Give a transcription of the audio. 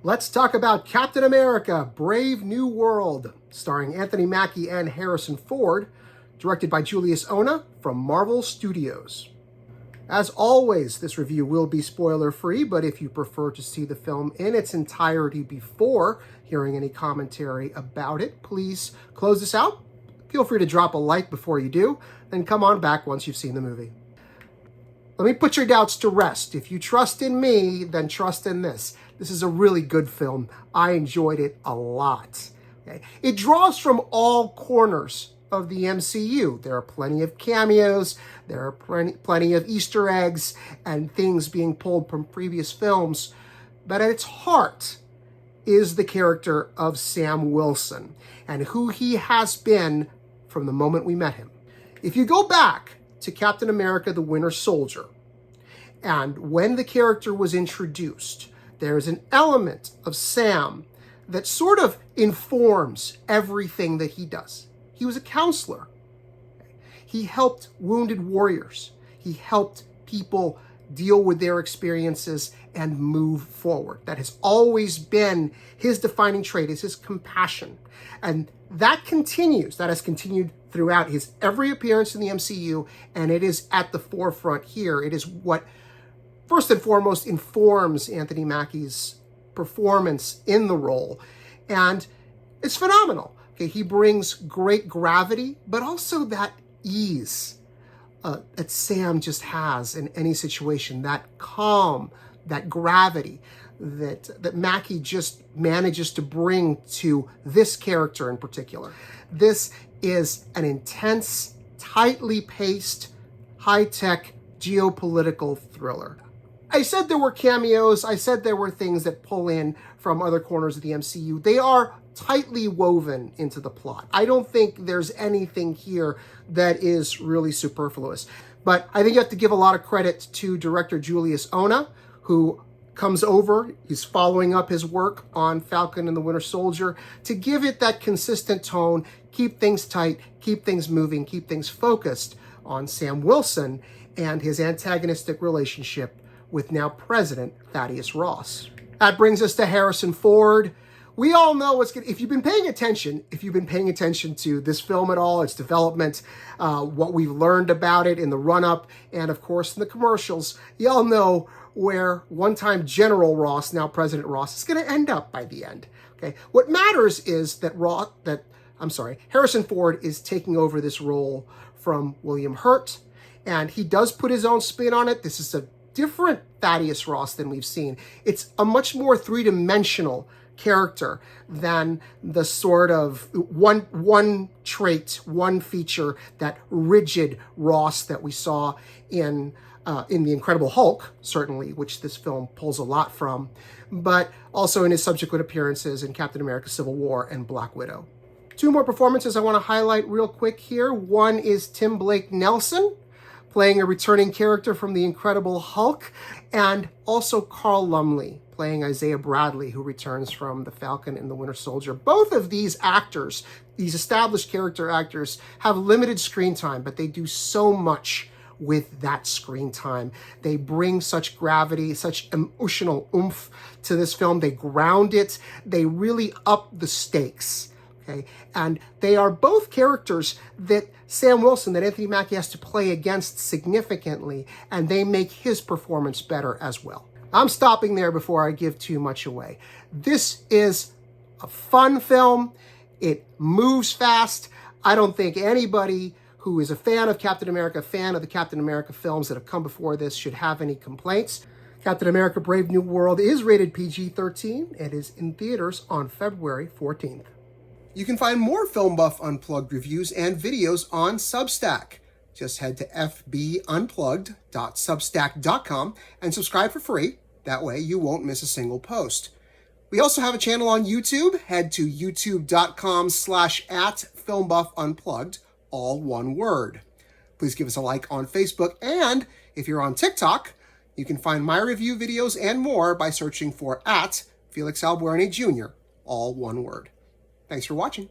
Let's talk about Captain America, Brave New World, starring Anthony Mackie and Harrison Ford, directed by Julius Onah from Marvel Studios. As always, this review will be spoiler-free, but if you prefer to see the film in its entirety before hearing any commentary about it, please close this out. Feel free to drop a like before you do, then come on back once you've seen the movie. Let me put your doubts to rest. If you trust in me, then trust in this. This is a really good film. I enjoyed it a lot. Okay? It draws from all corners of the MCU. There are plenty of cameos, there are plenty of Easter eggs and things being pulled from previous films, but at its heart is the character of Sam Wilson and who he has been from the moment we met him. If you go back to Captain America the Winter Soldier, and when the character was introduced, there's an element of Sam that sort of informs everything that he does. He was a counselor. He helped wounded warriors. He helped people deal with their experiences and move forward. That has always been his defining trait, is his compassion. And that continues. That has continued throughout his every appearance in the MCU, and it is at the forefront here. It is what, first and foremost, informs Anthony Mackie's performance in the role. And it's phenomenal. Okay, he brings great gravity, but also that ease that Sam just has in any situation, that calm, that gravity that Mackie just manages to bring to this character in particular. This is an intense, tightly paced, high-tech geopolitical thriller. I said there were cameos. I said there were things that pull in from other corners of the MCU. They are tightly woven into the plot. I don't think there's anything here that is really superfluous. But I think you have to give a lot of credit to director Julius Onah, who comes over, he's following up his work on Falcon and the Winter Soldier to give it that consistent tone, keep things tight, keep things moving, keep things focused on Sam Wilson and his antagonistic relationship with now President Thaddeus Ross. That brings us to Harrison Ford. We all know what's good. If you've been paying attention to this film at all, its development, what we've learned about it in the run-up, and of course in the commercials, you all know where one-time General Ross, now President Ross, is going to end up by the end. Okay, what matters is that Harrison Ford is taking over this role from William Hurt, and he does put his own spin on it. This is a different Thaddeus Ross than we've seen. It's a much more three-dimensional character than the sort of one trait, one feature, that rigid Ross that we saw in The Incredible Hulk, certainly, which this film pulls a lot from, but also in his subsequent appearances in Captain America Civil War and Black Widow. Two more performances I want to highlight real quick here. One is Tim Blake Nelson, playing a returning character from The Incredible Hulk, and also Carl Lumbly, playing Isaiah Bradley, who returns from The Falcon and the Winter Soldier. Both of these actors, these established character actors, have limited screen time, but they do so much with that screen time. They bring such gravity, such emotional oomph to this film. They ground it. They really up the stakes. Okay? And they are both characters that Sam Wilson, that Anthony Mackie has to play against significantly, and they make his performance better as well. I'm stopping there before I give too much away. This is a fun film. It moves fast. I don't think anybody who is a fan of Captain America, fan of the Captain America films that have come before this, should have any complaints. Captain America Brave New World is rated PG-13 and is in theaters on February 14th. You can find more Film Buff Unplugged reviews and videos on Substack. Just head to fbunplugged.substack.com and subscribe for free. That way you won't miss a single post. We also have a channel on YouTube. Head to youtube.com/@FilmBuffUnplugged, all one word. Please give us a like on Facebook, and if you're on TikTok, you can find my review videos and more by searching for @FelixAlbuerne Jr., all one word. Thanks for watching.